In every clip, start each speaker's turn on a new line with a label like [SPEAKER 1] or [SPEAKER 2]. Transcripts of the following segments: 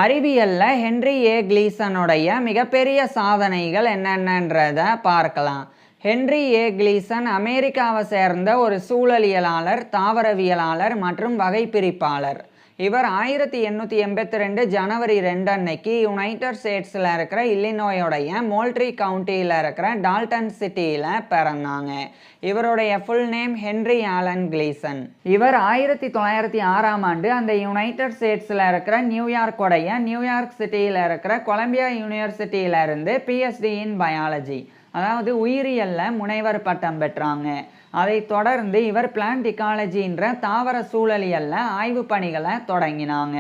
[SPEAKER 1] அறிவியல்ல Henry ஏ கிளீசனுடைய மிகப்பெரிய சாதனைகள் என்னென்னன்றத பார்க்கலாம். ஹென்றி ஏ கிளீசன் அமெரிக்காவை சேர்ந்த ஒரு சூழலியலாளர், தாவரவியலாளர் மற்றும் வகைபிரிப்பாளர். இவர் 1882 ஜனவரி 2 அன்னைக்கு யுனைடெட் ஸ்டேட்ஸில் இருக்கிற இல்லினோயோடைய மோல்ட்ரி கவுண்டியில் இருக்கிற டால்டன் சிட்டியில் பிறந்தாங்க. இவருடைய full name Henry Allan Gleason. இவர் 1906ஆம் ஆண்டு அந்த யுனைடெட் ஸ்டேட்ஸில் இருக்கிற நியூயார்க் சிட்டியில் இருக்கிற கொலம்பியா யூனிவர்சிட்டியிலிருந்து பிஹெச்டி இன் பயாலஜி, அதாவது உயிரியல்ல முனைவர் பட்டம் பெற்றாங்க. அதை தொடர்ந்து இவர் பிளான்ட் இக்காலஜின்ற தாவர சூழலியல்ல ஆய்வு பணிகளை தொடங்கினாங்க.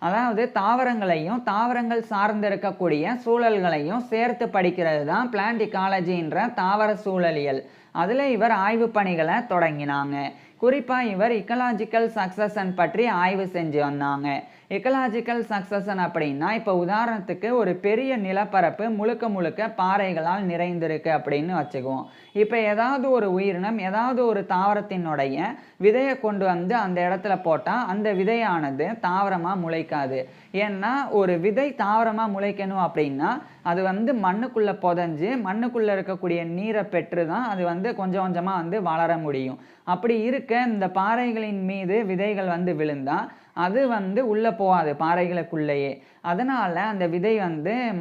[SPEAKER 1] அதாவது தாவரங்களையும் தாவரங்கள் சார்ந்து இருக்கக்கூடிய சூழல்களையும் சேர்த்து படிக்கிறது தான் பிளான்ட் இக்காலஜின்ற தாவர சூழலியல். அதில் இவர் ஆய்வு பணிகளை தொடங்கினாங்க. குறிப்பாக இவர் இக்கலாஜிக்கல் சக்சஷன் பற்றி ஆய்வு செஞ்சு வந்தாங்க. இக்கலாஜிக்கல் சக்சஷன் அப்படின்னா, இப்போ உதாரணத்துக்கு ஒரு பெரிய நிலப்பரப்பு முழுக்க முழுக்க பாறைகளால் நிறைந்திருக்கு அப்படின்னு வச்சுக்குவோம். இப்போ ஏதாவது ஒரு உயிரினம் ஏதாவது ஒரு தாவரத்தினுடைய விதையை கொண்டு வந்து அந்த இடத்துல போட்டால் அந்த விதையானது தாவரமாக முளைக்காது. ஏன்னா ஒரு விதை தாவரமாக முளைக்கணும் அப்படின்னா அது வந்து மண்ணுக்குள்ளே புதைஞ்சு மண்ணுக்குள்ளே இருக்கக்கூடிய நீரை பெற்று தான் அது வந்து கொஞ்சம் கொஞ்சமாக வளர முடியும். அப்படி இருக்க இந்த பாறைகளின் மீது விதைகள் விழுந்தால் அது உள்ளே போகாது பாறைகளுக்குள்ளேயே. அதனால் அந்த விதை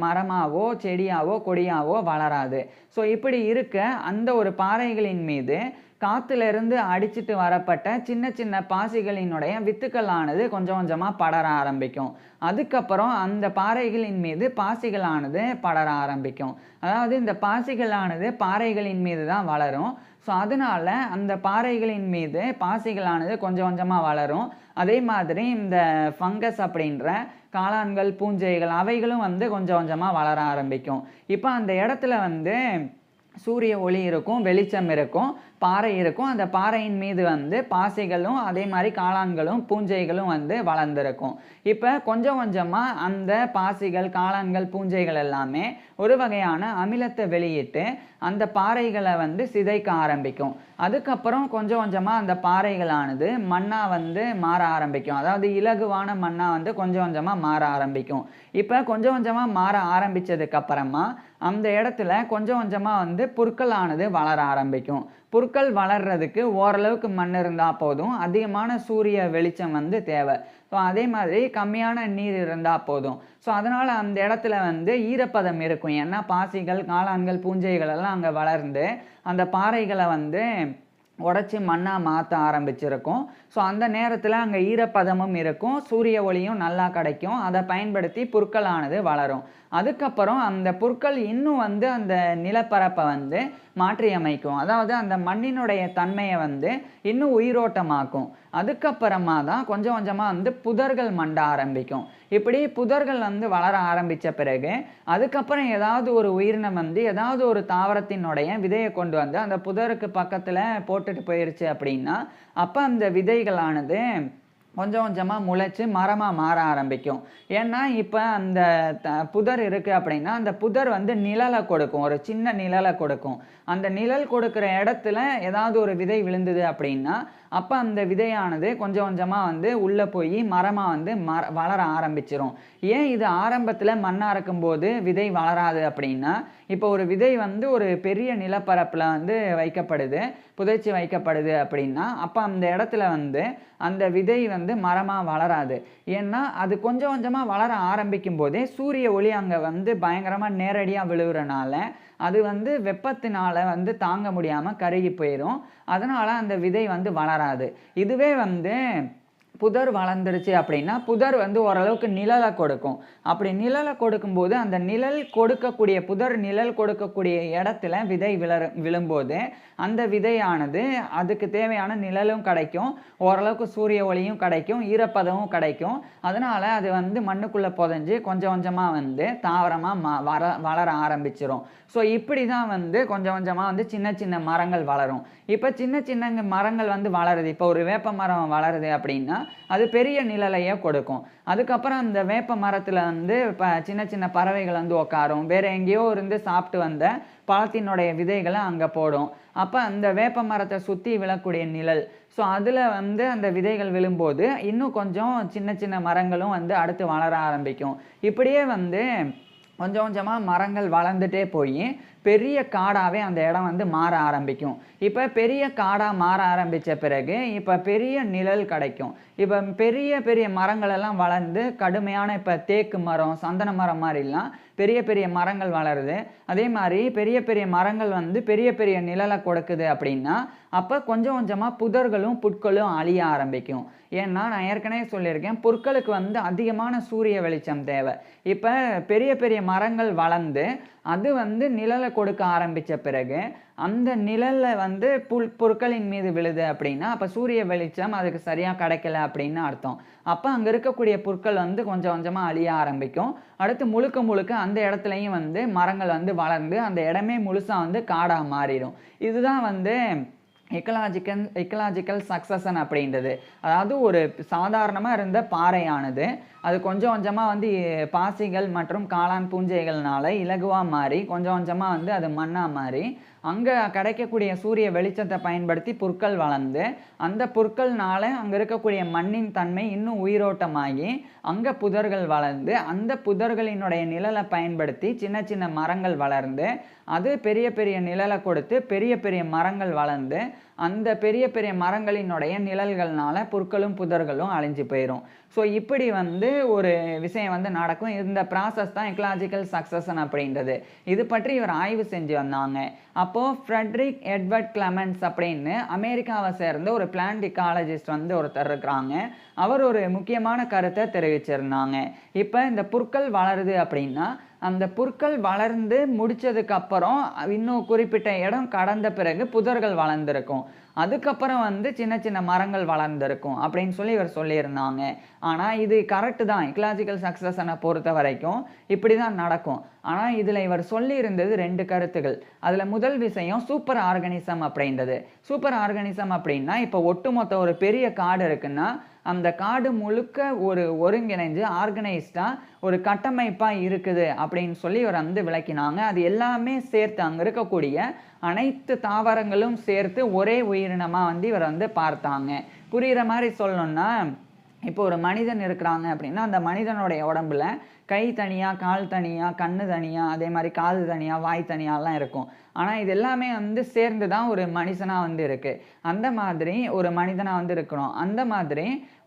[SPEAKER 1] மரமாவோ செடியாவோ கொடியாவோ வளராது. ஸோ இப்படி இருக்க அந்த ஒரு பாறைகளின் மீது காற்றுலேருந்து அடிச்சுட்டு வரப்பட்ட சின்ன சின்ன பாசிகளினுடைய வித்துக்களானது கொஞ்சம் கொஞ்சமாக படர ஆரம்பிக்கும். அதுக்கப்புறம் அந்த பாறைகளின் மீது பாசிகளானது படர ஆரம்பிக்கும். அதாவது இந்த பாசிகளானது பாறைகளின் மீது தான் வளரும். ஸோ அதனால் அந்த பாறைகளின் மீது பாசிகளானது கொஞ்சம் கொஞ்சமாக வளரும். அதே மாதிரி இந்த ஃபங்கஸ் அப்படின்ற காளான்கள், பூஞ்சைகள் அவைகளும் கொஞ்சம் கொஞ்சமாக வளர ஆரம்பிக்கும். இப்போ அந்த இடத்துல சூரிய ஒளி இருக்கும், வெளிச்சம் இருக்கும், பாறை இருக்கும். அந்த பாறையின் மீது பாசிகளும் அதே மாதிரி காளான்களும் பூஞ்சைகளும் வளர்ந்துருக்கும். இப்போ கொஞ்சம் கொஞ்சமாக அந்த பாசிகள், காளான்கள், பூஞ்சைகள் எல்லாமே ஒரு வகையான அமிலத்தை வெளியிட்டு அந்த பாறைகளை சிதைக்க ஆரம்பிக்கும். அதுக்கப்புறம் கொஞ்சம் கொஞ்சமாக அந்த பாறைகளானது மண்ணாக மாற ஆரம்பிக்கும். அதாவது இலகுவான மண்ணாக கொஞ்சம் கொஞ்சமாக மாற ஆரம்பிக்கும். இப்போ கொஞ்சம் கொஞ்சமாக மாற ஆரம்பித்ததுக்கப்புறமா அந்த இடத்துல கொஞ்சம் கொஞ்சமாக புற்களானது வளர ஆரம்பிக்கும். புற்கள் வளர்றதுக்கு ஓரளவுக்கு மண் இருந்தால் போதும். அதிகமான சூரிய வெளிச்சம் தேவை. ஸோ அதே மாதிரி கம்மியான நீர் இருந்தால் போதும். ஸோ அதனால் அந்த இடத்துல ஈரப்பதம் இருக்கும். ஏன்னா பாசிகள், காளான்கள், பூஞ்சைகள் எல்லாம் அங்கே வளர்ந்து அந்த பாறைகளை உடச்சி மண்ணாக மாற்ற ஆரம்பிச்சிருக்கும். ஸோ அந்த நேரத்தில் அங்கே ஈரப்பதமும் இருக்கும், சூரிய ஒளியும் நல்லா கிடைக்கும். அதை பயன்படுத்தி புற்களானது வளரும். அதுக்கப்புறம் அந்த புற்கள் இன்னும் அந்த நிலப்பரப்பை மாற்றி அமைக்கும். அதாவது அந்த மண்ணினுடைய தன்மையை இன்னும் உயிரோட்டமாக்கும். அதுக்கப்புறமா தான் கொஞ்சம் கொஞ்சமாக புதர்கள் மண்ட ஆரம்பிக்கும். இப்படி புதர்கள் வளர ஆரம்பித்த பிறகு அதுக்கப்புறம் ஏதாவது ஒரு உயிரினம் ஏதாவது ஒரு தாவரத்தினுடைய விதையை கொண்டு அந்த புதருக்கு பக்கத்தில் போட்டுட்டு போயிருச்சு அப்படின்னா அப்போ அந்த விதைகளானது கொஞ்சம் கொஞ்சமாக முளைச்சி மரமாக மாற ஆரம்பிக்கும். ஏன்னா இப்போ அந்த புதர் இருக்குது அப்படின்னா அந்த புதர் நிழலை கொடுக்கும், ஒரு சின்ன நிழலை கொடுக்கும். அந்த நிழல் கொடுக்குற இடத்துல ஏதாவது ஒரு விதை விழுந்தது அப்படின்னா அப்போ அந்த விதையானது கொஞ்சம் கொஞ்சமாக உள்ளே போய் மரமாக வளர ஆரம்பிச்சிரும். ஏன் இது ஆரம்பத்தில் மண்ணாக இருக்கும்போது விதை வளராது அப்படின்னா, இப்போ ஒரு விதை ஒரு பெரிய நிலப்பரப்பில் வைக்கப்படுது, புதைச்சி வைக்கப்படுது அப்படின்னா அப்போ அந்த இடத்துல அந்த விதை மரமாக வளராது. ஏன்னா அது கொஞ்சம் கொஞ்சமாக வளர ஆரம்பிக்கும் போதே சூரிய ஒளி அங்கே பயங்கரமாக நேரடியாக விழுகிறனால அது வெப்பத்தினால தாங்க முடியாமல் கருகி போயிடும். அதனால் அந்த விதை வளராது. இதுவே புதர் வளர்ந்துருச்சு அப்படின்னா புதர் ஓரளவுக்கு நிழலை கொடுக்கும். அப்படி நிழலை கொடுக்கும்போது அந்த நிழல் கொடுக்கக்கூடிய புதர் நிழல் கொடுக்கக்கூடிய இடத்துல விதை விழும்போது அந்த விதையானது அதுக்கு தேவையான நிழலும் கிடைக்கும், ஓரளவுக்கு சூரிய ஒளியும் கிடைக்கும், ஈரப்பதமும் கிடைக்கும். அதனால் அது மண்ணுக்குள்ளே புதைஞ்சு கொஞ்சம் கொஞ்சமாக தாவரமாக வளர ஆரம்பிச்சிடும். ஸோ இப்படி தான் கொஞ்சம் கொஞ்சமாக சின்ன சின்ன மரங்கள் வளரும். இப்போ சின்ன சின்ன மரங்கள் வளருது. இப்போ ஒரு வேப்ப மரம் வளருது அப்படின்னா அது பெரிய நிழலையே கொடுக்கும். அதுக்கப்புறம் அந்த வேப்ப மரத்தில் வந்து சின்ன சின்ன பறவைகள் வந்து உட்காரும். வேறு எங்கேயோ இருந்து சாப்பிட்டு வந்த பழத்தினுடைய விதைகளை அங்கே போடும். அப்போ அந்த வேப்ப மரத்தை சுற்றி விழக்கூடிய நிழல், ஸோ அதில் வந்து அந்த விதைகள் விழும்போது இன்னும் கொஞ்சம் சின்ன சின்ன மரங்களும் வந்து அடுத்து வளர ஆரம்பிக்கும். இப்படியே வந்து கொஞ்சம் கொஞ்சமாக மரங்கள் வளர்ந்துட்டே போய் பெரிய காடாகவே அந்த இடம் வந்து மாற ஆரம்பிக்கும். இப்போ பெரிய காடாக மாற ஆரம்பித்த பிறகு இப்போ பெரிய நிழல் கிடைக்கும். இப்போ பெரிய பெரிய மரங்களெல்லாம் வளர்ந்து கடுமையான இப்போ தேக்கு மரம், சந்தன மரம் மாதிரிலாம் பெரிய பெரிய மரங்கள் வளருது. அதே மாதிரி பெரிய பெரிய மரங்கள் வந்து பெரிய பெரிய நிழலை கொடுக்குது அப்படின்னா அப்போ கொஞ்சம் கொஞ்சமாக புதர்களும் புற்களும் அழிய ஆரம்பிக்கும். ஏன்னா நான் ஏற்கனவே சொல்லியிருக்கேன், புற்களுக்கு வந்து அதிகமான சூரிய வெளிச்சம் தேவை. இப்போ பெரிய பெரிய மரங்கள் வளர்ந்து அது வந்து நிழலை கொடுக்க ஆரம்பித்த பிறகு அந்த நிழலில் வந்து புற்களின் மீது விழுது அப்படின்னா அப்போ சூரிய வெளிச்சம் அதுக்கு சரியாக கிடைக்கல அப்படின்னு அர்த்தம். அப்போ அங்கே இருக்கக்கூடிய புற்கள் வந்து கொஞ்சம் கொஞ்சமாக அழிய ஆரம்பிக்கும். அடுத்து முழுக்க முழுக்க அந்த இடத்துலையும் வந்து மரங்கள் வந்து வளர்ந்து அந்த இடமே முழுசாக வந்து காடாக மாறிடும். இதுதான் வந்து எக்கலாஜிக்கல் சக்சஷன் அப்படின்றது. அதாவது ஒரு சாதாரணமாக இருந்த பாறையானது அது கொஞ்சம் கொஞ்சமாக வந்து பாசிகள் மற்றும் காளான் பூஞ்சைகள்னால இலகுவாக மாறி கொஞ்சம் கொஞ்சமாக வந்து அது மண்ணாக மாறி அங்கே கிடைக்கக்கூடிய சூரிய வெளிச்சத்தை பயன்படுத்தி புற்கள் வளர்ந்து அந்த புற்கள்னால அங்கே இருக்கக்கூடிய மண்ணின் தன்மை இன்னும் உயிரோட்டமாகி அங்கே புதர்கள் வளர்ந்து அந்த புதர்களினுடைய நிழலை பயன்படுத்தி சின்ன சின்ன மரங்கள் வளர்ந்து அது பெரிய பெரிய நிழலை கொடுத்து பெரிய பெரிய மரங்கள் வளர்ந்து அந்த பெரிய பெரிய மரங்களினுடைய நிழல்கள்னால புற்களும் புதர்களும் அழிஞ்சு போயிடும். ஸோ இப்படி வந்து ஒரு விஷயம் வந்து நடக்கும். இந்த ப்ராசஸ் தான் எக்கலாஜிக்கல் சக்சஷன் அப்படின்றது. இது பற்றி இவர் ஆய்வு செஞ்சு வந்தாங்க. அப்போது ஃப்ரெட்ரிக் எட்வர்ட் கிளமென்ஸ் அப்படின்னு அமெரிக்காவை சேர்ந்த ஒரு பிளான்ட் இக்காலஜிஸ்ட் வந்து ஒருத்தர் இருக்கிறாங்க. அவர் ஒரு முக்கியமான கருத்தை தெரிவிச்சிருந்தாங்க. இப்போ இந்த புற்கள் வளருது அப்படின்னா அந்த புற்கள் வளர்ந்து முடிச்சதுக்கப்புறம் இன்னும் குறிப்பிட்ட இடம் கடந்த பிறகு புதர்கள் வளர்ந்துருக்கும். அதுக்கப்புறம் வந்து சின்ன சின்ன மரங்கள் வளர்ந்துருக்கும் அப்படின்னு சொல்லி இவர் சொல்லியிருந்தாங்க. ஆனால் இது கரெக்டு தான். எக்கலாஜிக்கல் சக்சஷனை பொறுத்த வரைக்கும் இப்படி தான் நடக்கும். ஆனால் இதில் இவர் சொல்லியிருந்தது 2 கருத்துகள். அதில் முதல் விஷயம் சூப்பர் ஆர்கானிசம் அப்படின்றது. சூப்பர் ஆர்கானிசம் அப்படின்னா இப்போ ஒட்டுமொத்த ஒரு பெரிய காடு இருக்குன்னா அந்த காடு முழுக்க ஒரு ஒருங்கிணைஞ்சு ஆர்கனைஸ்டாக ஒரு கட்டமைப்பாக இருக்குது அப்படின்னு சொல்லி இவர் வந்து விளக்கினாங்க. அது எல்லாமே சேர்த்து அங்கே இருக்கக்கூடிய அனைத்து தாவரங்களும் சேர்த்து ஒரே உயிரினமாக வந்து இவர் வந்து பார்த்தாங்க. புரிகிற மாதிரி சொல்லணும்னா இப்போ ஒரு மனிதன் இருக்கிறாங்க அப்படின்னா அந்த மனிதனுடைய உடம்புல கை தனியாக, கால் தனியாக, கண்ணு தனியாக, அதே மாதிரி காது தனியாக, வாய் தனியாலாம் இருக்கும். ஆனால் இது எல்லாமே வந்து சேர்ந்து தான் ஒரு மனுஷனாக வந்து இருக்குது. அந்த மாதிரி ஒரு மனிதனாக வந்து இருக்கணும். அந்த மாதிரி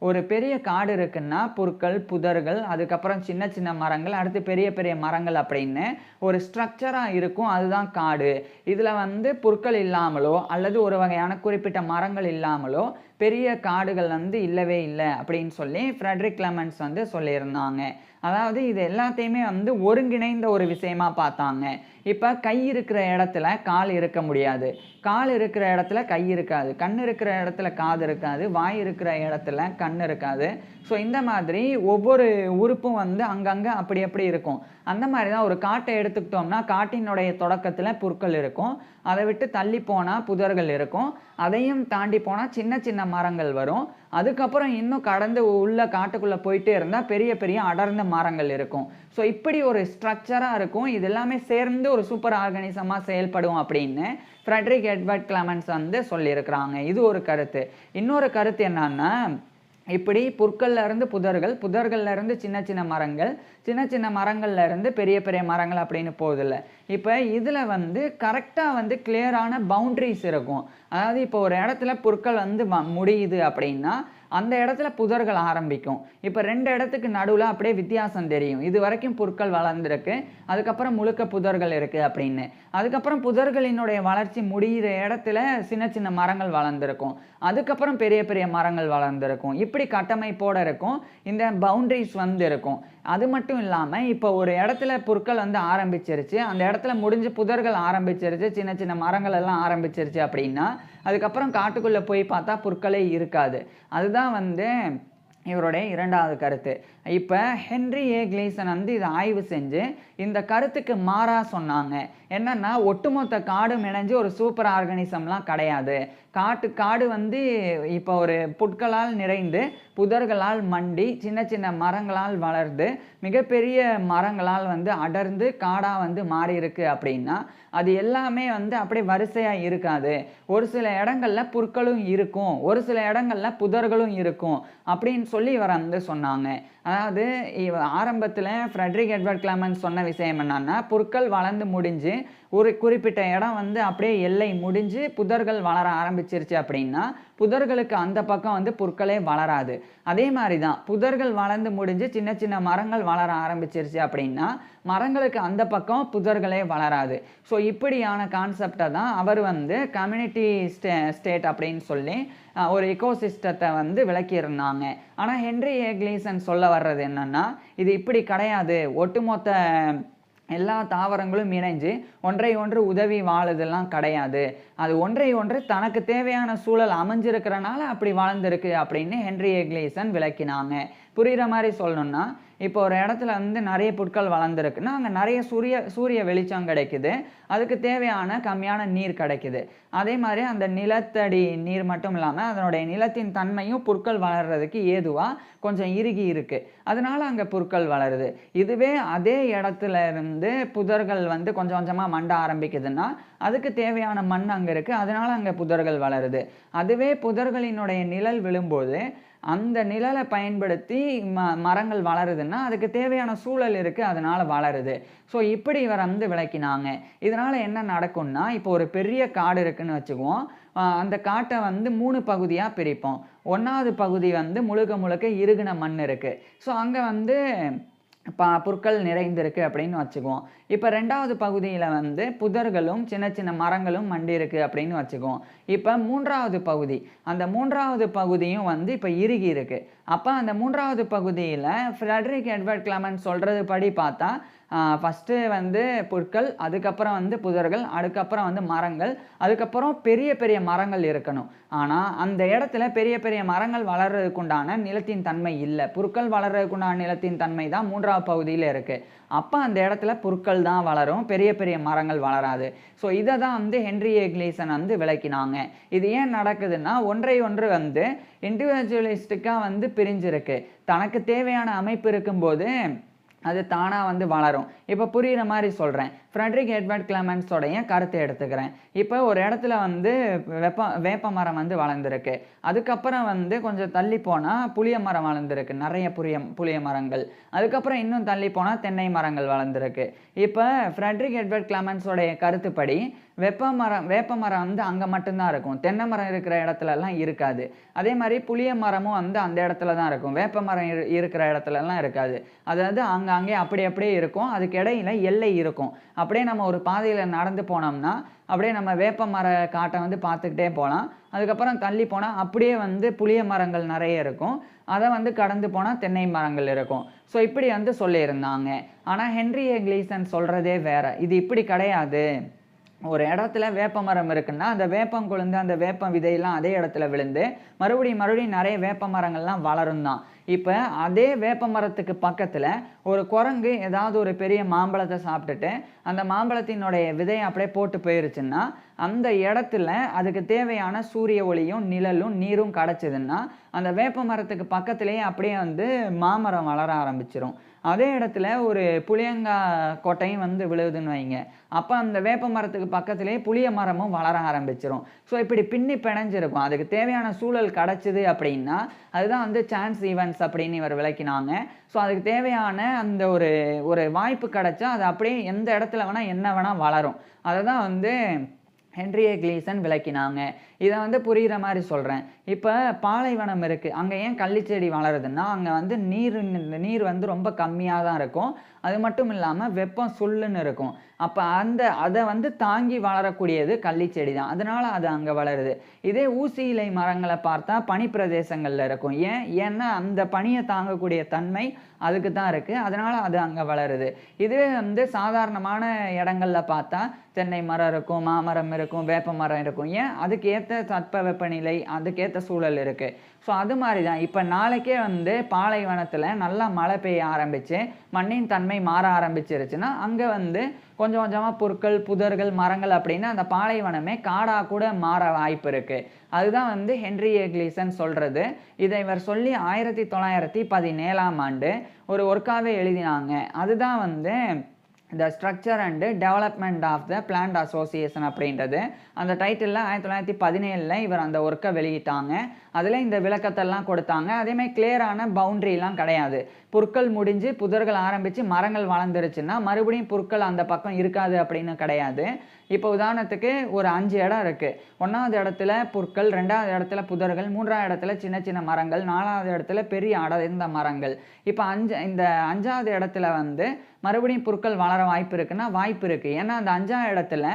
[SPEAKER 1] ஒரு பெரிய காடு இருக்குன்னா புற்கள், புதர்கள், அதுக்கப்புறம் சின்ன சின்ன மரங்கள், அடுத்து பெரிய பெரிய மரங்கள் அப்படின்னு ஒரு ஸ்ட்ரக்சராக இருக்கும். அதுதான் காடு. இதில் வந்து புற்கள் இல்லாமலோ அல்லது ஒரு வகையான குறிப்பிட்ட மரங்கள் இல்லாமலோ பெரிய காடுகள் வந்து இல்லவே இல்லை அப்படின்னு சொல்லி ஃப்ரெட்ரிக் கிளமென்ஸ் வந்து சொல்லியிருந்தாங்க. அதாவது இது எல்லாத்தையுமே வந்து ஒருங்கிணைந்த ஒரு விஷயமா பார்த்தாங்க. இப்போ கை இருக்கிற இடத்துல கால் இருக்க முடியாது, கால் இருக்கிற இடத்துல கை இருக்காது, கண் இருக்கிற இடத்துல காது இருக்காது, வாய் இருக்கிற இடத்துல கண் இருக்காது. ஸோ இந்த மாதிரி ஒவ்வொரு உறுப்பும் வந்து அங்கங்கே அப்படி அப்படி இருக்கும். அந்த மாதிரி தான் ஒரு காட்டை எடுத்துக்கிட்டோம்னா காட்டினுடைய தொடக்கத்தில் புற்கள் இருக்கும், அதை விட்டு தள்ளி போனால் புதர்கள் இருக்கும், அதையும் தாண்டி போனால் சின்ன சின்ன மரங்கள் வரும், அதுக்கப்புறம் இன்னும் கடந்து உள்ள காட்டுக்குள்ளே போயிட்டே இருந்தால் பெரிய பெரிய அடர்ந்த மரங்கள் இருக்கும். ஸோ இப்படி ஒரு ஸ்ட்ரக்சராக இருக்கும். இது எல்லாமே சேர்ந்து ஒரு சூப்பர் ஆர்கானிசமாக செயல்படும் அப்படின்னு ஃப்ரெட்ரிக் எட்வர்ட் கிளமென்ஸ் வந்து சொல்லியிருக்கிறாங்க. இது ஒரு கருத்து. இன்னொரு கருத்து என்னன்னா, இப்படி புற்கள்ல இருந்து புதர்கள், புதர்கள்ல இருந்து சின்ன சின்ன மரங்கள், சின்ன சின்ன மரங்கள்ல இருந்து பெரிய பெரிய மரங்கள் அப்படின்னு போகுதில்ல. இப்போ இதில் வந்து கரெக்டாக வந்து கிளியரான பவுண்ட்ரிஸ் இருக்கும். அதாவது இப்போ ஒரு இடத்துல புற்கள் வந்து முடியுது அப்படின்னா அந்த இடத்துல புதர்கள் ஆரம்பிக்கும். இப்போ 2 இடத்துக்கு நடுவில் அப்படியே வித்தியாசம் தெரியும். இது வரைக்கும் புற்கள் வளர்ந்துருக்கு, அதுக்கப்புறம் முழுக்க புதர்கள் இருக்குது அப்படின்னு. அதுக்கப்புறம் புதர்களினுடைய வளர்ச்சி முடிகிற இடத்துல சின்ன சின்ன மரங்கள் வளர்ந்துருக்கும், அதுக்கப்புறம் பெரிய பெரிய மரங்கள் வளர்ந்துருக்கும். இப்படி கட்டமைப்போடு இருக்கும். இந்த பவுண்ட்ரிஸ் வந்து இருக்கும். அது மட்டும் இல்லாமல் இப்போ ஒரு இடத்துல புற்கள் வந்து ஆரம்பிச்சிருச்சு, அந்த இடத்துல முடிஞ்சு புதர்கள் ஆரம்பிச்சிருச்சு, சின்ன சின்ன மரங்கள் எல்லாம் ஆரம்பிச்சிருச்சு அப்படின்னா அதுக்கப்புறம் காட்டுக்குள்ளே போய் பார்த்தா புற்களே இருக்காது. அதுதான் வந்து இவருடைய 2வது கருத்து. இப்போ ஹென்றி ஏ கிளீசன் வந்து இதை ஆய்வு செஞ்சு இந்த கருத்துக்கு மாறாக சொன்னாங்க. என்னன்னா ஒட்டுமொத்த காடும் இணைஞ்சு ஒரு சூப்பர் ஆர்கானிசம்லாம் கிடையாது. காடு வந்து இப்போ ஒரு புற்களால் நிறைந்து புதர்களால் மண்டி சின்ன சின்ன மரங்களால் வளர்ந்து மிகப்பெரிய மரங்களால் வந்து அடர்ந்து காடாக வந்து மாறி இருக்கு அப்படின்னா அது எல்லாமே வந்து அப்படியே வரிசையாக இருக்காது. ஒரு சில இடங்கள்ல புற்களும் இருக்கும், ஒரு சில இடங்கள்ல புதர்களும் இருக்கும் அப்படின்னு சொல்லி இவர் வந்து சொன்னாங்க. அதாவது ஆரம்பத்தில் ஃப்ரெட்ரிக் எட்வர்ட் கிளமென்ஸ் சொன்ன விஷயம் என்னன்னா, புற்கள் வளர்ந்து முடிஞ்சு ஒரு குறிப்பிட்ட இடம் வந்து அப்படியே எல்லை முடிஞ்சு புதர்கள் வளர ஆரம்பிச்சிருச்சு அப்படின்னா புதர்களுக்கு அந்த பக்கம் வந்து புற்களே வளராது. அதே மாதிரி தான் புதர்கள் வளர்ந்து முடிஞ்சு சின்ன சின்ன மரங்கள் வளர ஆரம்பிச்சிருச்சு அப்படின்னா மரங்களுக்கு அந்த பக்கம் புதர்களே வளராது. ஸோ இப்படியான கான்செப்டை தான் அவர் வந்து கம்யூனிட்டி ஸ்டேட் அப்படின்னு சொல்லி ஒரு எக்கோசிஸ்டத்தை வந்து விளக்கியிருந்தாங்க. ஆனால் ஹென்றி ஏ கிளீசன் சொல்ல வர்றது என்னன்னா, இது இப்படி கிடையாது. ஒட்டுமொத்த எல்லா தாவரங்களும் இணைஞ்சு ஒன்றை ஒன்று உதவி வாழுதெல்லாம் கிடையாது. அது ஒன்றை ஒன்று தனக்கு தேவையான சூழல் அமைஞ்சிருக்கிறனால அப்படி வாழ்ந்திருக்கு அப்படின்னு ஹென்றி ஏ கிளீசன் விளக்கினாங்க. புரிகிற மாதிரி சொல்லணும்னா, இப்போ ஒரு இடத்துல வந்து நிறைய புற்கள் வளர்ந்துருக்குன்னா அங்கே நிறைய சூரிய வெளிச்சம் கிடைக்குது, அதுக்கு தேவையான கம்மியான நீர் கிடைக்குது. அதே மாதிரி அந்த நிலத்தடி நீர் மட்டும் இல்லாமல் அதனுடைய நிலத்தின் தன்மையும் புற்கள் வளர்கிறதுக்கு ஏதுவாக கொஞ்சம் இறுகி இருக்குது, அதனால அங்கே புற்கள் வளருது. இதுவே அதே இடத்துல இருந்து புதர்கள் வந்து கொஞ்சம் கொஞ்சமாக மண்ட ஆரம்பிக்குதுன்னா அதுக்கு தேவையான மண் அங்கே இருக்குது, அதனால அங்கே புதர்கள் வளருது. அதுவே புதர்களினுடைய நிழல் விழும்போது அந்த நிழலை பயன்படுத்தி மரங்கள் வளருதுன்னா அதுக்கு தேவையான சூழல் இருக்குது, அதனால் வளருது. ஸோ இப்படி இவர் வந்து விளக்கினாங்க. இதனால் என்ன நடக்கும்னா, இப்போ ஒரு பெரிய காடு இருக்குதுன்னு வச்சுக்குவோம். அந்த காட்டை வந்து 3 பகுதியாக பிரிப்போம். 1வது பகுதி வந்து முழுக்க முழுக்க இறுகின மண் இருக்குது. ஸோ அங்கே வந்து புற்கள் நிறைந்திருக்கு அப்படின்னு வச்சுக்குவோம். இப்போ 2வது பகுதியில் வந்து புதர்களும் சின்ன சின்ன மரங்களும் மண்டி இருக்கு அப்படின்னு வச்சுக்குவோம். இப்போ 3வது பகுதி, அந்த 3வது பகுதியும் வந்து இப்போ இறுகி இருக்கு. அப்போ அந்த 3வது பகுதியில் ஃப்ரெட்ரிக் எட்வர்ட் கிளமென்ஸ் சொல்கிறது படி பார்த்தா ஃபஸ்ட்டு வந்து புற்கள், அதுக்கப்புறம் வந்து புதர்கள், அதுக்கப்புறம் வந்து மரங்கள், அதுக்கப்புறம் பெரிய பெரிய மரங்கள் இருக்கணும். ஆனால் அந்த இடத்துல பெரிய பெரிய மரங்கள் வளர்றதுக்குண்டான நிலத்தின் தன்மை இல்லை. புற்கள் வளர்றதுக்குண்டான நிலத்தின் தன்மை தான் 3வது பகுதியில் இருக்குது. அப்போ அந்த இடத்துல புற்கள் தான் வளரும், பெரிய பெரிய மரங்கள் வளராது. ஸோ இதை தான் வந்து ஹென்றி ஏ கிளீசன் வந்து விளக்கினாங்க. இது ஏன் நடக்குதுன்னா, ஒன்றை ஒன்று வந்து இண்டிவிஜுவலிஸ்டிக்காக வந்து பிரிஞ்சிருக்கு. தனக்கு தேவையான அமைப்பு இருக்கும்போது அது தானாக வந்து வளரும். இப்போ புரிகிற மாதிரி சொல்கிறேன். ஃப்ரெட்ரிக் எட்வர்ட் கிளமென்ஸோடைய கருத்தை எடுத்துக்கிறேன். இப்போ ஒரு இடத்துல வந்து வேப்ப மரம் வந்து வளர்ந்துருக்கு. அதுக்கப்புறம் வந்து கொஞ்சம் தள்ளி போனால் புளிய மரம் வளர்ந்துருக்கு, நிறைய புளிய மரங்கள். அதுக்கப்புறம் இன்னும் தள்ளி போனால் தென்னை மரங்கள் வளர்ந்துருக்கு. இப்போ ஃப்ரெட்ரிக் எட்வர்ட் கிளமென்ஸோடைய கருத்துப்படி வேப்ப மரம் வந்து அங்கே மட்டும்தான் இருக்கும், தென்னை மரம் இருக்கிற இடத்துலலாம் இருக்காது. அதே மாதிரி புளிய மரமும் வந்து அந்த இடத்துல தான் இருக்கும், வேப்ப மரம் இருக்கிற இடத்துலலாம் இருக்காது. அதாவது அங்கே அப்படியே இருக்கும், அதுக்கு இடையில எல்லை இருக்கும். அப்படியே நம்ம ஒரு பாதையில் நடந்து போனோம்னா அப்படியே நம்ம வேப்ப மர காட்டை வந்து பார்த்துக்கிட்டே போகலாம். அதுக்கப்புறம் தள்ளி போனால் அப்படியே வந்து புளிய மரங்கள் நிறைய இருக்கும், அதை வந்து கடந்து போனால் தென்னை மரங்கள் இருக்கும். ஸோ இப்படி வந்து சொல்லியிருந்தாங்க. ஆனால் ஹென்றி ஏ கிளீசன் சொல்கிறதே வேற. இது இப்படி கிடையாது. ஒரு இடத்துல வேப்ப மரம் இருக்குன்னா அந்த வேப்பம் கொழுந்து, அந்த வேப்பம் விதையெல்லாம் அதே இடத்துல விழுந்து மறுபடியும் நிறைய வேப்ப மரங்கள்லாம் வளரும் தான். இப்போ அதே வேப்ப மரத்துக்கு பக்கத்தில் ஒரு குரங்கு ஏதாவது ஒரு பெரிய மாம்பழத்தை சாப்பிட்டுட்டு அந்த மாம்பழத்தினுடைய விதையை அப்படியே போட்டு போயிருச்சுன்னா அந்த இடத்துல அதுக்கு தேவையான சூரிய ஒளியும் நிழலும் நீரும் கிடச்சிதுன்னா அந்த வேப்ப மரத்துக்கு பக்கத்துலேயே அப்படியே வந்து மாமரம் வளர ஆரம்பிச்சிடும். அதே இடத்துல ஒரு புளியங்காய் கொட்டையும் வந்து விழுதுன்னு வைங்க, அப்போ அந்த வேப்ப மரத்துக்கு பக்கத்துலேயே புளிய மரமும் வளர ஆரம்பிச்சிடும். ஸோ இப்படி பின்னி பிணைஞ்சிருக்கும். அதுக்கு தேவையான சூழல் கிடச்சிது அப்படின்னா அதுதான் வந்து சான்ஸ் ஈவெண்ட்ஸ் அப்படின்னு இவர் விளக்கினாங்க. ஸோ அதுக்கு தேவையான அந்த ஒரு வாய்ப்பு கிடச்சா அது அப்படியே எந்த இடத்துல வேணால் என்ன வேணால் வளரும். அதை தான் வந்து ஹென்றி ஏ கிளீசன் விளக்கினாங்க. இதை வந்து புரிகிற மாதிரி சொல்கிறேன். இப்போ பாலைவனம் இருக்குது, அங்கே ஏன் கள்ளிச்செடி வளருதுன்னா அங்கே வந்து நீர் வந்து ரொம்ப கம்மியாக தான் இருக்கும். அது மட்டும் இல்லாமல் வெப்பம் சுள்ளுன்னு இருக்கும். அப்போ அதை வந்து தாங்கி வளரக்கூடியது கள்ளிச்செடி தான், அதனால் அது அங்கே வளருது. இதே ஊசி இலை மரங்களை பார்த்தா பனி பிரதேசங்களில் இருக்கும். ஏன்னா அந்த பனியை தாங்கக்கூடிய தன்மை அதுக்கு தான் இருக்குது, அதனால் அது அங்கே வளருது. இதுவே வந்து சாதாரணமான இடங்களில் பார்த்தா தென்னை மரம் இருக்கும், மாமரம் இருக்கும், இருக்கும், வேப்ப மரம் இருக்கும். ஏன் அதுக்கு ஏற்ற தட்பவெப்பநிலை, அதுக்கேற்ற சூழல் இருக்குது. ஸோ அது மாதிரி தான் இப்போ நாளைக்கே வந்து பாலைவனத்தில் நல்லா மழை பெய்ய ஆரம்பித்து மண்ணின் தன்மை மாற ஆரம்பிச்சிருச்சுன்னா அங்கே வந்து கொஞ்சம் கொஞ்சமாக புற்கள், புதர்கள், மரங்கள் அப்படின்னு அந்த பாலைவனமே காடாக கூட மாற வாய்ப்பு இருக்குது. அதுதான் வந்து ஹென்றி ஏ கிளீசன் சொல்கிறது. இதை இவர் சொல்லி 1917ஆம் ஆண்டு ஒரு ஒர்க்காகவே எழுதினாங்க. அதுதான் வந்து the structure and development of the plant association அப்படின்றது. அந்த டைட்டிலில் 1917 இவர் அந்த ஒர்க்கை வெளியிட்டாங்க. அதில் இந்த விளக்கத்தெல்லாம் கொடுத்தாங்க. அதேமாதிரி கிளியரான பவுண்ட்ரிலாம் கிடையாது. புற்கள் முடிஞ்சு புதர்கள் ஆரம்பித்து மரங்கள் வளர்ந்துருச்சுன்னா மறுபடியும் புற்கள் அந்த பக்கம் இருக்காது அப்படின்னு கிடையாது. இப்போ உதாரணத்துக்கு ஒரு 5 இடம் இருக்குது. 1வது இடத்துல புற்கள், 2வது இடத்துல புதர்கள், 3வது இடத்துல சின்ன சின்ன மரங்கள், 4வது இடத்துல பெரிய அடர்ந்த மரங்கள். இப்போ இந்த 5வது இடத்துல வந்து மறுபடியும் புற்கள் வளர வாய்ப்பு இருக்குன்னா வாய்ப்பு இருக்குது. ஏன்னா அந்த 5வது இடத்துல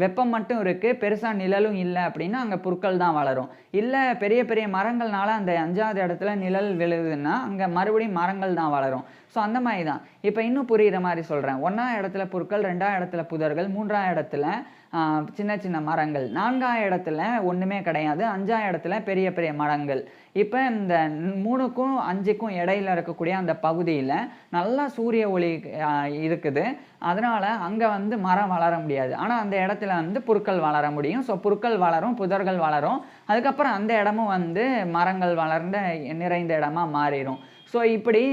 [SPEAKER 1] வெப்பம் மட்டும் இருக்குது, பெருசாக நிழலும் இல்லை அப்படின்னா அங்கே புற்கள் தான் வளரும். இல்லை பெரிய பெரிய மரங்கள்னால அந்த 5வது இடத்துல நிழல் விழுதுன்னா அங்கே மறுபடியும் மரங்கள் தான் வளரும். ஸோ அந்த மாதிரி தான். இப்போ இன்னும் புரிகிற மாதிரி சொல்கிறேன். 1வது இடத்துல புற்கள், 2வது இடத்துல புதர்கள், 3வது இடத்துல சின்ன சின்ன மரங்கள், 4வது இடத்துல ஒன்றுமே கிடையாது, 5வது இடத்துல பெரிய பெரிய மரங்கள். இப்போ இந்த 3க்கும் 5க்கும் இடையில இருக்கக்கூடிய அந்த பகுதியில் நல்லா சூரிய ஒளி இருக்குது. அதனால் அங்கே வந்து மரம் வளர முடியாது. ஆனால் அந்த இடத்துல வந்து புற்கள் வளர முடியும். ஸோ புற்கள் வளரும், புதர்கள் வளரும். அதுக்கப்புறம் அந்த இடமும் வந்து மரங்கள் வளர்ந்த நிறைந்த இடமா மாறிடும். ஸோ இப்படி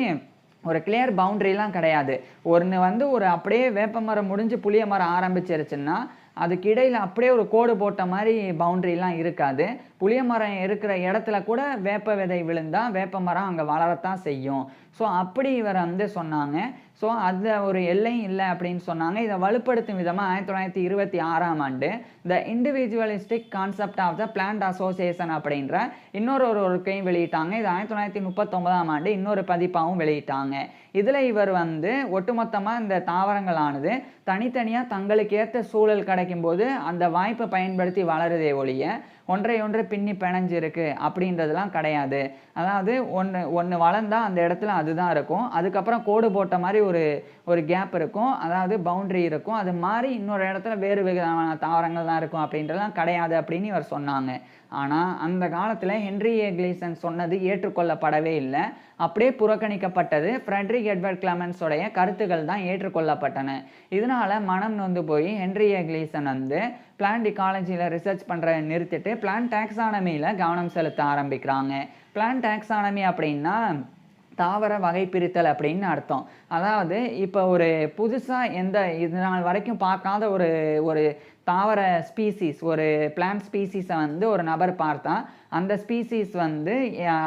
[SPEAKER 1] ஒரு கிளியர் பவுண்ட்ரிலாம் கிடையாது. ஒன்று வந்து ஒரு அப்படியே வேப்ப மரம் முடிஞ்சு புளிய மரம் ஆரம்பிச்சிருச்சுன்னா அதுக்கு இடையில் அப்படியே ஒரு கோடு போட்ட மாதிரி பவுண்ட்ரிலாம் இருக்காது. புளிய மரம் இருக்கிற இடத்துல கூட வேப்ப விதை விழுந்தால் வேப்ப மரம் அங்கே வளரத்தான் செய்யும். ஸோ அப்படி இவர் வந்து சொன்னாங்க. ஸோ அது ஒரு எல்லையும் இல்லை அப்படின்னு சொன்னாங்க. இதை வலுப்படுத்தும் விதமாக 1926ஆம் ஆண்டு the individualistic concept of the plant association அப்படின்ற இன்னொரு ஒர்க்கையும் வெளியிட்டாங்க. இது 1939ஆம் ஆண்டு இன்னொரு பதிப்பாகவும் வெளியிட்டாங்க. இதில் இவர் வந்து ஒட்டுமொத்தமாக இந்த தாவரங்களானது தனித்தனியாக தங்களுக்கு ஏற்ற சூழல் கிடைக்கும்போது அந்த வாய்ப்பை பயன்படுத்தி வளருதே ஒழிய ஒன்றை பின்னி பிணைஞ்சு இருக்கு அப்படின்றதுலாம் கிடையாது. அதாவது ஒன்று வளர்ந்தால் அந்த இடத்துல அதுதான் இருக்கும். அதுக்கப்புறம் கோடு போட்ட மாதிரி ஒரு கேப் இருக்கும், அதாவது பவுண்ட்ரி இருக்கும். அது மாதிரி இன்னொரு இடத்துல வேறு விதமான தாவரங்கள் தான் இருக்கும் அப்படின்றலாம் கிடையாது அப்படின்னு இவர் சொன்னாங்க. ஆனால் அந்த காலத்தில் ஹென்றி ஏ கிளீசன் சொன்னது ஏற்றுக்கொள்ளப்படவே இல்லை, அப்படியே புறக்கணிக்கப்பட்டது. ஃப்ரெட்ரிக் எட்வர்ட் கிளமென்ஸோடைய கருத்துக்கள் தான் ஏற்றுக்கொள்ளப்பட்டன. இதனால் மனம் நொந்து போய் ஹென்றி ஏ கிளீசன் வந்து பிளான்ட் இக்காலஜியில் ரிசர்ச் பண்ணுறதை நிறுத்திட்டு பிளான்ட் டாக்ஸானமியில் கவனம் செலுத்த ஆரம்பிக்கிறாங்க. பிளான்ட் டாக்ஸானமி அப்படின்னா தாவர வகை பிரித்தல் அப்படின்னு அர்த்தம். அதாவது இப்போ ஒரு புதுசாக இது நாள் வரைக்கும் பார்க்காத ஒரு தாவர ஸ்பீசிஸ், ஒரு பிளான்ட் ஸ்பீசிஸை வந்து ஒரு நபர் பார்த்தா அந்த ஸ்பீசிஸ் வந்து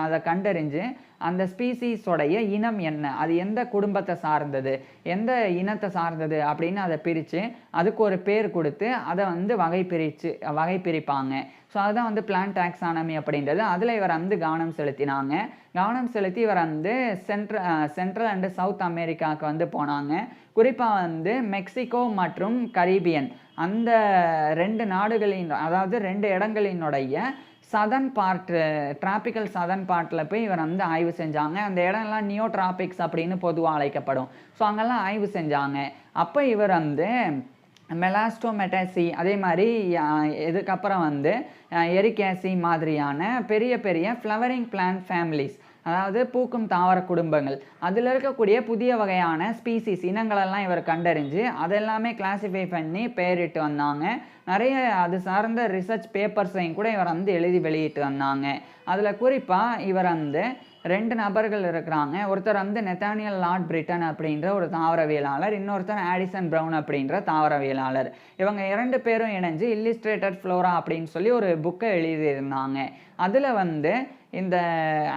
[SPEAKER 1] அதை கண்டறிஞ்சு அந்த ஸ்பீசிஸோடைய இனம் என்ன, அது எந்த குடும்பத்தை சார்ந்தது, எந்த இனத்தை சார்ந்தது அப்படின்னு அதை பிரித்து அதுக்கு ஒரு பேர் கொடுத்து அதை வந்து வகை பிரிப்பாங்க. ஸோ அதுதான் வந்து பிளான்ட் டாக்ஸானமி அப்படின்றது. அதில் இவர் வந்து கவனம் செலுத்தினாங்க. கவனம் செலுத்தி இவர் வந்து சென்ட்ரல் அண்டு சவுத் அமெரிக்காவுக்கு வந்து போனாங்க. குறிப்பாக வந்து மெக்சிகோ மற்றும் கரீபியன் அந்த 2 நாடுகளின், அதாவது 2 இடங்களினுடைய சதர்ன் பார்ட், டிராபிக்கல் சதர்ன் பார்ட்டில் போய் இவர் வந்து ஆய்வு செஞ்சாங்க. அந்த இடம்லாம் நியோ டிராபிக்ஸ் அப்படின்னு பொதுவாக அழைக்கப்படும். ஸோ அங்கெல்லாம் ஆய்வு செஞ்சாங்க. அப்போ இவர் வந்து மெலாஸ்டோமெட்டாசி, அதே மாதிரி இதுக்கப்புறம் வந்து எரிகேசி மாதிரியான பெரிய பெரிய ஃப்ளவரிங் பிளான்ட் ஃபேமிலிஸ், அதாவது பூக்கும் தாவர குடும்பங்கள், அதில் இருக்கக்கூடிய புதிய வகையான ஸ்பீசிஸ் இனங்களெல்லாம் இவர் கண்டறிஞ்சு அதெல்லாமே கிளாஸிஃபை பண்ணி பெயரிட்டு வந்தாங்க. நிறைய அது சார்ந்த ரிசர்ச் பேப்பர்ஸையும் கூட இவர் வந்து எழுதி வெளியிட்டு வந்தாங்க. அதில் குறிப்பாக இவர் வந்து 2 நபர்கள் இருக்கிறாங்க. ஒருத்தர் வந்து நெத்தானியல் லார்ட் பிரிட்டன் அப்படின்ற ஒரு தாவரவியலாளர், இன்னொருத்தர் ஆடிசன் ப்ரவுன் அப்படின்ற தாவரவியலாளர். இவங்க 2 பேரும் இணைஞ்சு இல்லிஸ்ட்ரேட்டட் ஃப்ளோரா அப்படின்னு சொல்லி ஒரு புக்கை எழுதியிருந்தாங்க. அதில் வந்து இந்த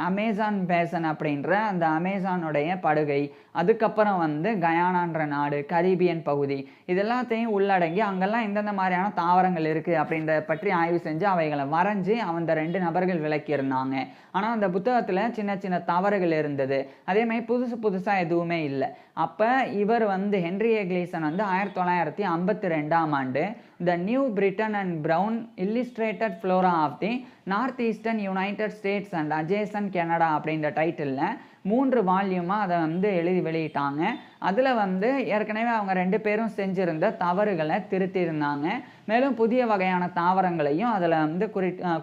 [SPEAKER 1] அமேசான் பேசன் அப்படின்ற அந்த அமேசானுடைய படுகை, அதுக்கப்புறம் வந்து கயானான்ற நாடு, கரீபியன் பகுதி, இது எல்லாத்தையும் உள்ளடங்கி அங்கெல்லாம் எந்தெந்த மாதிரியான தாவரங்கள் இருக்குது அப்படின்றத பற்றி ஆய்வு செஞ்சு அவைகளை வரைஞ்சி அந்த 2 நபர்கள் விளக்கியிருந்தாங்க. ஆனால் அந்த புத்தகத்தில் சின்ன சின்ன தவறுகள் இருந்தது. அதே மாதிரி புதுசாக எதுவுமே இல்லை. அப்போ இவர் வந்து ஹென்றி ஏ கிளீசன் வந்து 1952ஆம் ஆண்டு the New Britton and Brown illustrated flora of the north eastern United States and adjacent Canada அப்படின்ற டைட்டிலில் 3 வால்யூமாக அதை வந்து எழுதி வெளியிட்டாங்க. அதில் வந்து ஏற்கனவே அவங்க 2 பேரும் செஞ்சிருந்த தவறுகளை திருத்தியிருந்தாங்க. மேலும் புதிய வகையான தாவரங்களையும் அதில் வந்து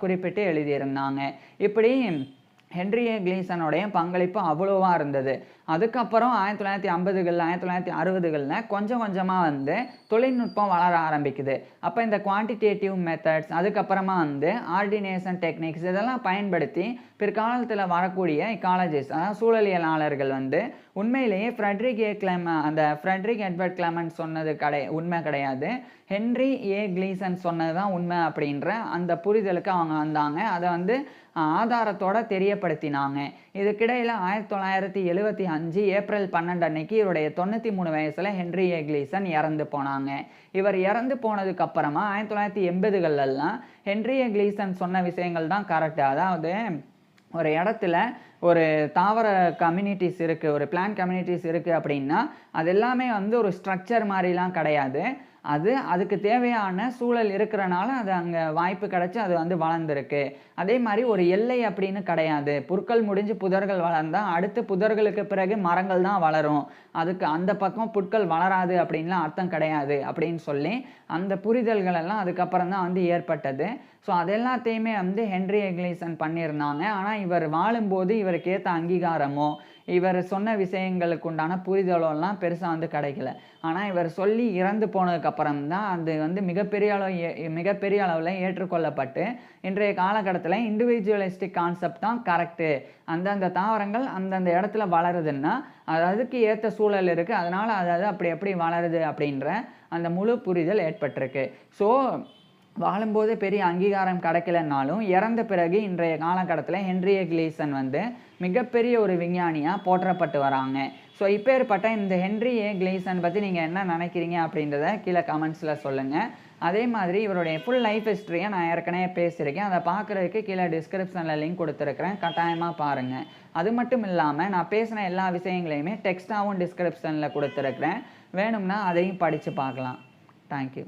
[SPEAKER 1] குறிப்பிட்டு எழுதியிருந்தாங்க. இப்படி ஹென்றி ஏ கிளீசனுடைய பங்களிப்பு அவ்வளோவா இருந்தது. அதுக்கப்புறம் 1950கள் 1960களில் கொஞ்சம் கொஞ்சமாக வந்து தொழில்நுட்பம் வளர ஆரம்பிக்குது. அப்போ இந்த குவான்டிடேட்டிவ் மெத்தட்ஸ், அதுக்கப்புறமா வந்து ஆர்டினேஷன் டெக்னிக்ஸ் இதெல்லாம் பயன்படுத்தி பிற்காலத்தில் வரக்கூடிய இக்காலஜிஸ்ட், அதாவது சூழலியலாளர்கள் வந்து உண்மையிலேயே ஃப்ரெட்ரிக் எட்வர்ட் கிளெமெண்ட் சொன்னது உண்மை கிடையாது. ஹென்றி ஏ கிளீசன் சொன்னது தான் உண்மை அப்படின்ற அந்த புரிதலுக்கு அவங்க வந்தாங்க. அதை வந்து ஆதாரத்தோட தெரியப்படுத்தினாங்க. இதுக்கிடையில் 1975 ஏப்ரல் 12 அன்னைக்கு இவருடைய 93 வயசுல ஹென்றி ஏ கிளீசன் இறந்து போனாங்க. இவர் இறந்து போனதுக்கு அப்புறமா 1980களெல்லாம் ஹென்றி ஏ கிளீசன் சொன்ன விஷயங்கள் தான் கரெக்டு. அதாவது ஒரு இடத்துல ஒரு தாவர கம்யூனிட்டிஸ் இருக்குது, ஒரு பிளான்ட் கம்யூனிட்டிஸ் இருக்குது அப்படின்னா அது எல்லாமே வந்து ஒரு ஸ்ட்ரக்சர் மாதிரிலாம் கிடையாது. அதுக்கு தேவையான சூழல் இருக்கிறனால அது அங்கே வாய்ப்பு கிடைச்சி அது வந்து வளர்ந்துருக்கு. அதே மாதிரி ஒரு எல்லை அப்படின்னு கிடையாது. புற்கள் முடிஞ்சு புதர்கள் வளர்ந்தால் அடுத்து புதர்களுக்கு பிறகு மரங்கள் தான் வளரும், அதுக்கு அந்த பக்கம் புற்கள் வளராது அப்படின்லாம் அர்த்தம் கிடையாது அப்படின்னு சொல்லி அந்த புரிதல்கள் எல்லாம் அதுக்கப்புறம் தான் வந்து ஏற்பட்டது. ஸோ அது எல்லாத்தையுமே வந்து ஹென்றி ஏ கிளீசன் பண்ணியிருந்தாங்க. ஆனால் இவர் வாழும்போது இவருக்கு ஏற்ற அங்கீகாரமோ இவர் சொன்ன விஷயங்களுக்கு உண்டான புரிதலெல்லாம் பெருசாக வந்து கிடைக்கல. ஆனால் இவர் சொல்லி இறந்து போனதுக்கப்புறம் தான் அது வந்து மிகப்பெரிய அளவில் ஏற்றுக்கொள்ளப்பட்டு இன்றைய காலகட்டத்தில் இண்டிவிஜுவலிஸ்டிக் கான்செப்ட் தான் கரெக்டு. அந்தந்த தாவரங்கள் அந்தந்த இடத்துல வளருதுன்னா அதுக்கு ஏற்ற சூழல் இருக்குது, அதனால் அது அப்படி வளருது அப்படின்ற அந்த முழு புரிதல் ஏற்பட்டிருக்கு. ஸோ வாழும்போது பெரிய அங்கீகாரம் கிடைக்கலனாலும் இறந்த பிறகு இன்றைய காலகட்டத்தில் ஹென்றி ஏ கிளீசன் வந்து மிகப்பெரிய ஒரு விஞ்ஞானியாக போற்றப்பட்டு வராங்க. ஸோ இப்பேற்பட்ட இந்த ஹென்றி ஏ கிளீசன் பற்றி நீங்கள் என்ன நினைக்கிறீங்க அப்படின்றத கீழே கமெண்ட்ஸில் சொல்லுங்கள். அதே மாதிரி இவருடைய ஃபுல் லைஃப் ஹிஸ்ட்ரியை நான் ஏற்கனவே பேசியிருக்கேன். அதை பார்க்குறதுக்கு கீழே டிஸ்கிரிப்ஷனில் லிங்க் கொடுத்துருக்குறேன், கட்டாயமாக பாருங்கள். அது மட்டும் இல்லாமல் நான் பேசின எல்லா விஷயங்களையுமே டெக்ஸ்ட்டாகவும் டிஸ்கிரிப்ஷனில் கொடுத்துருக்குறேன், வேணும்னா அதையும் படித்து பார்க்கலாம். தேங்க்யூ.